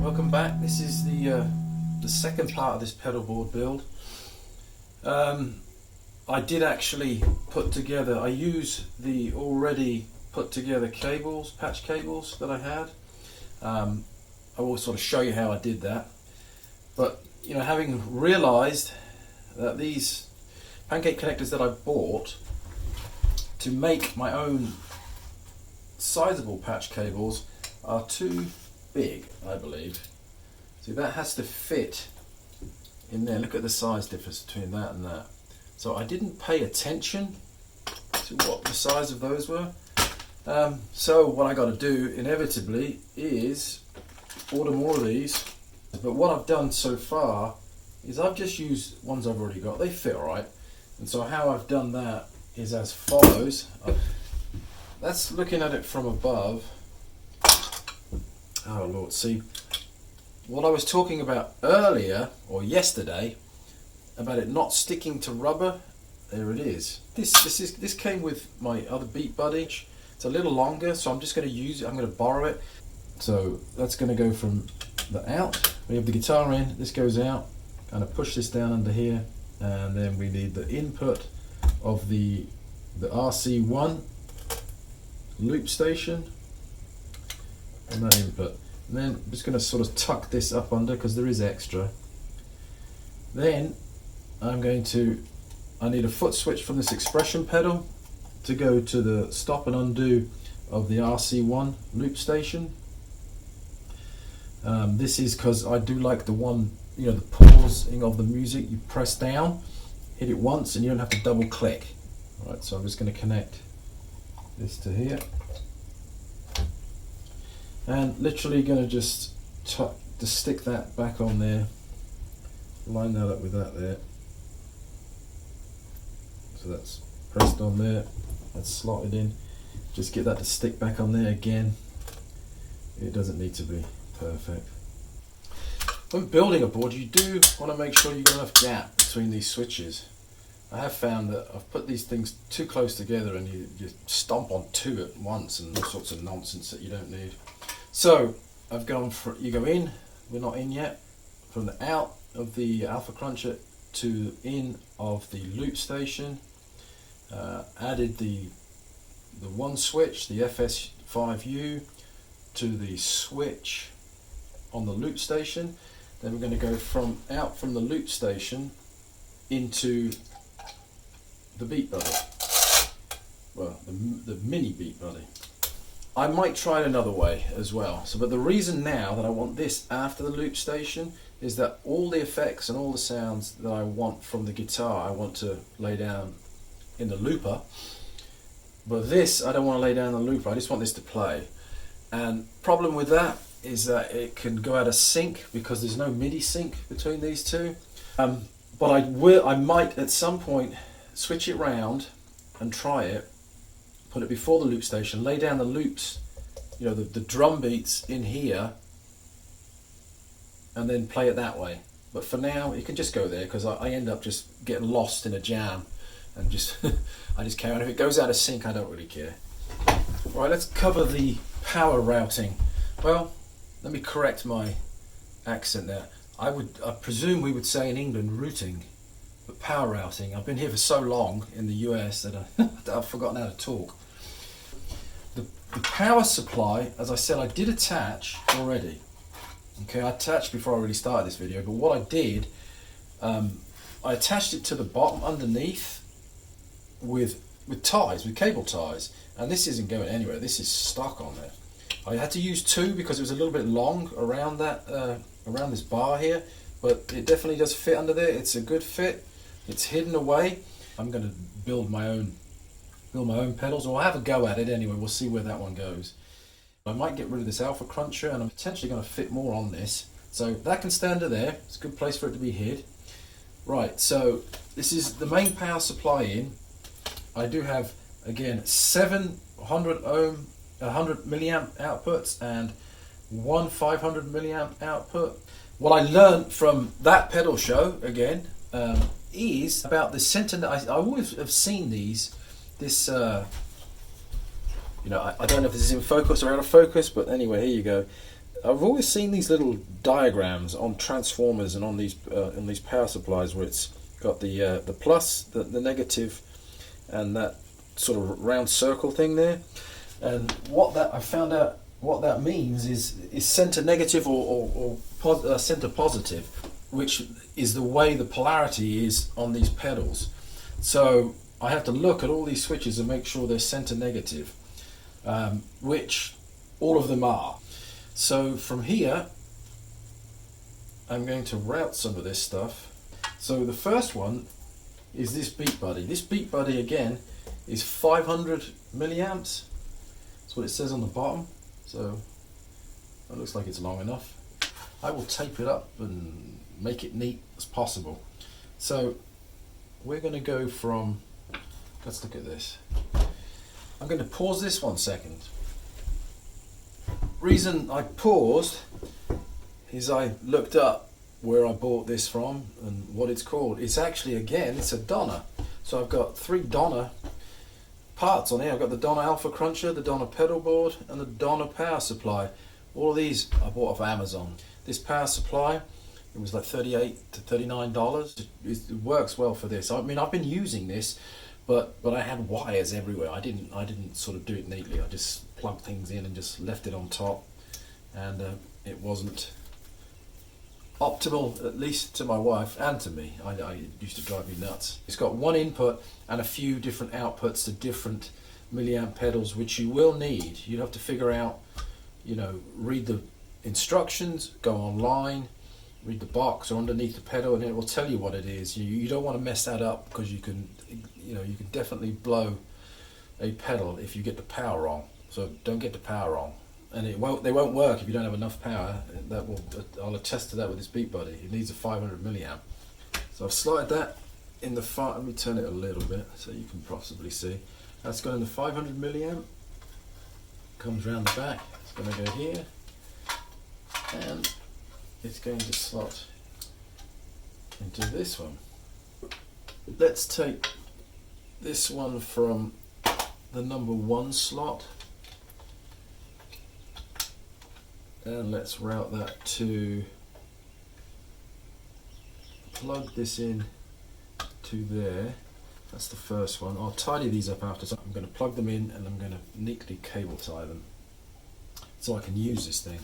Welcome back. This is the second part of this pedal board build. I did actually put together, I use the already put together cables, patch cables that I had. I will sort of show you how I did that. But you know, having realized that these pancake connectors that I bought to make my own sizable patch cables are too big, I believe. See, that has to fit in there. Look at the size difference between that and that. So I didn't pay attention to what the size of those were. So what I got to do inevitably is order more of these. But what I've done so far is I've just used ones I've already got. They fit alright. And so how I've done that is as follows. That's looking at it from above. Oh Lord, see, what I was talking about earlier, or yesterday, about it not sticking to rubber, there it is. This came with my other Beat Buddy. It's a little longer, so I'm just going to use it, I'm going to borrow it. So that's going to go from the out, we have the guitar in, this goes out, kind of push this down under here, and then we need the input of the RC1 loop station, and that input. And then I'm just going to sort of tuck this up under because there is extra. Then I need a foot switch from this expression pedal to go to the stop and undo of the RC1 loop station. This is because I do like the one, you know, the pausing of the music. You press down, hit it once, and you don't have to double click. Right, so I'm just going to connect this to here. And literally going to just stick that back on there, line that up with that there. So that's pressed on there, that's slotted in. Just get that to stick back on there again. It doesn't need to be perfect. When building a board, you do want to make sure you've got enough gap between these switches. I have found that I've put these things too close together and you stomp on two at once and all sorts of nonsense that you don't need. So I've gone for, you go in, we're not in yet, from the out of the Alpha Cruncher to in of the loop station, added the one switch, the FS5U, to the switch on the loop station. Then we're going to go out from the loop station into the Beat Buddy, well, the mini Beat Buddy. I might try it another way as well. So, but the reason now that I want this after the loop station is that all the effects and all the sounds that I want from the guitar I want to lay down in the looper. But this I don't want to lay down the looper, I just want this to play. And problem with that is that it can go out of sync because there's no MIDI sync between these two. But I might at some point switch it round and try it, put it before the loop station, lay down the loops, you know, the drum beats in here, and then play it that way. But for now, it can just go there because I end up just getting lost in a jam and just I just carry on. If it goes out of sync, I don't really care. Right, let's cover the power routing. Well, let me correct my accent there. I presume we would say in England routing, but power routing. I've been here for so long in the US that I've forgotten how to talk. The power supply, as I said, I did attach already. Okay, I attached before I really started this video, but what I did, I attached it to the bottom underneath with ties, with cable ties, and this isn't going anywhere. This is stuck on there. I had to use two because it was a little bit long around that, around this bar here, but it definitely does fit under there. It's a good fit. It's hidden away. I'm going to build my own pedals, or I'll have a go at it anyway. We'll see where that one goes. I might get rid of this Alpha Cruncher, and I'm potentially going to fit more on this. So that can stay under there. It's a good place for it to be hid. Right, so this is the main power supply in. I do have, again, 700 ohm, 100 milliamp outputs and one 500 milliamp output. What I learned from that pedal show, again, is about the center. I always have seen this, you know, I don't know if this is in focus or out of focus, but anyway, here you go. I've always seen these little diagrams on transformers and on these power supplies where it's got the plus, the negative, and that sort of round circle thing there. And I found out what that means is center negative or center positive, which is the way the polarity is on these pedals. So I have to look at all these switches and make sure they're center negative, which all of them are. So from here, I'm going to route some of this stuff. So the first one is this Beat Buddy. This Beat Buddy again is 500 milliamps. That's what it says on the bottom. So that looks like it's long enough. I will tape it up and make it neat as possible. So we're going to go from, let's look at this. I'm going to pause this 1 second. Reason I paused is I looked up where I bought this from and what it's called. It's actually, again, it's a Donner. So I've got 3 Donner parts on here. I've got the Donner Alpha Cruncher, the Donner pedalboard, and the Donner power supply. All of these I bought off Amazon. This power supply, it was like $38 to $39. It works well for this. I mean, I've been using this, but I had wires everywhere. I didn't sort of do it neatly. I just plugged things in and just left it on top, and it wasn't optimal, at least to my wife and to me. It used to drive me nuts. It's got 1 input and a few different outputs to different milliamp pedals, which you will need. You'll have to figure out, read the instructions, go online, read the box or underneath the pedal, and it will tell you what it is. You don't want to mess that up, because you can definitely blow a pedal if you get the power wrong. So don't get the power wrong, and they won't work if you don't have enough power. I'll attest to that with this Beat Buddy. It needs a 500 milliamp. So I've slotted that in the let me turn it a little bit so you can possibly see. That's going in the 500 milliamp. Comes round the back. It's going to go here, and it's going to slot into this one. Let's take this one from the number 1 slot, and let's route that to, plug this in to there. That's the first one. I'll tidy these up after. So I'm going to plug them in, and I'm going to neatly cable tie them so I can use this thing.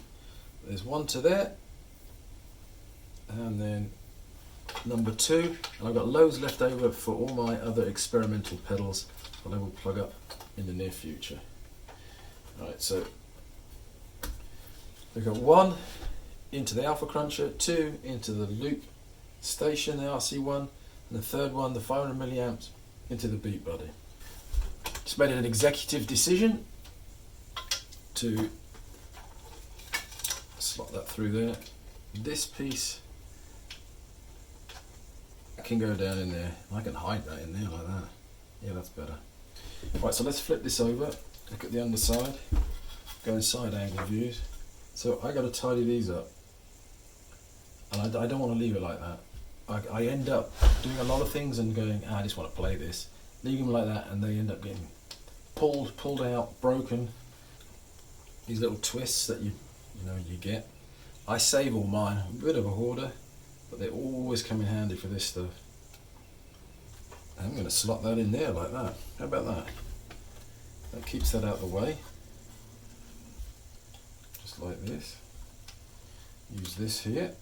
There's 1 to there, and then number 2, and I've got loads left over for all my other experimental pedals that I will plug up in the near future. Alright, so we've got 1 into the Alpha Cruncher, 2 into the loop station, the RC1, and the third one, the 500 milliamps, into the Beat Buddy. Just made an executive decision to slot that through there. This piece can go down in there. I can hide that in there like that. Yeah, that's better. Right, so let's flip this over. Look at the underside. Go in side angle views. So I got to tidy these up, and I don't want to leave it like that. I end up doing a lot of things and going, I just want to play this. Leave them like that, and they end up getting pulled out, broken. These little twists that you get. I save all mine. I'm a bit of a hoarder, but they always come in handy for this stuff. I'm going to slot that in there like that. How about that? That keeps that out of the way. Just like this. Use this here.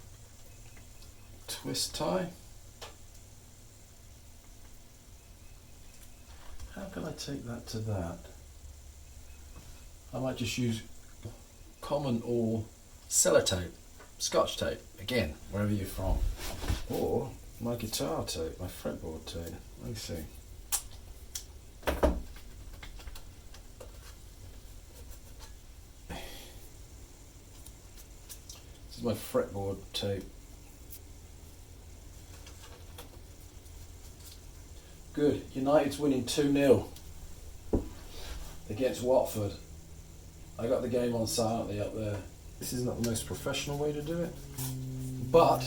Twist tie. How can I take that to that? I might just use common or sellotape, scotch tape, again, wherever you're from. Or my guitar tape, my fretboard tape. Let me see. This is my fretboard tape. Good. United's winning 2-0 against Watford. I got the game on silently up there. This is not the most professional way to do it, but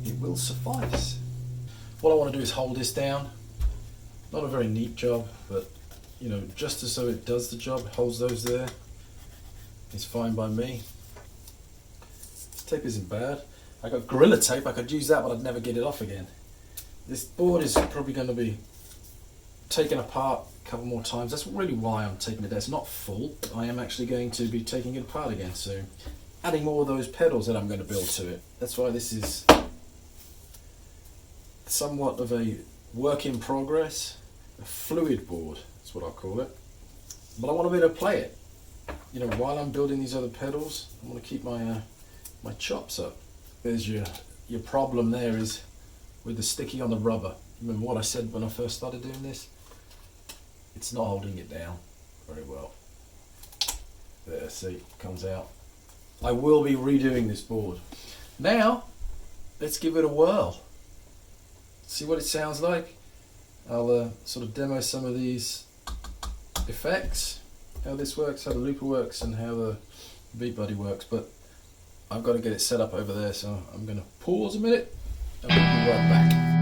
it will suffice. What I want to do is hold this down. Not a very neat job, but just as so it does the job, holds those there. It's fine by me. tape isn't bad. I got Gorilla Tape, I could use that, but I'd never get it off again. This board is probably going to be taken apart a couple more times. That's really why I'm taking it there. It's not full. I am actually going to be taking it apart again soon. Adding more of those pedals that I'm going to build to it. That's why this is somewhat of a work in progress. A fluid board, that's what I call it. But I want to be able to play it. You know, while I'm building these other pedals, I want to keep my my chops up. There's your problem there is with the sticky on the rubber. Remember what I said when I first started doing this? It's not holding it down very well. There, see, it comes out. I will be redoing this board. Now, let's give it a whirl. See what it sounds like. I'll sort of demo some of these effects, how this works, how the looper works, and how the Beat Buddy works. But I've got to get it set up over there, so I'm going to pause a minute and we'll be right back.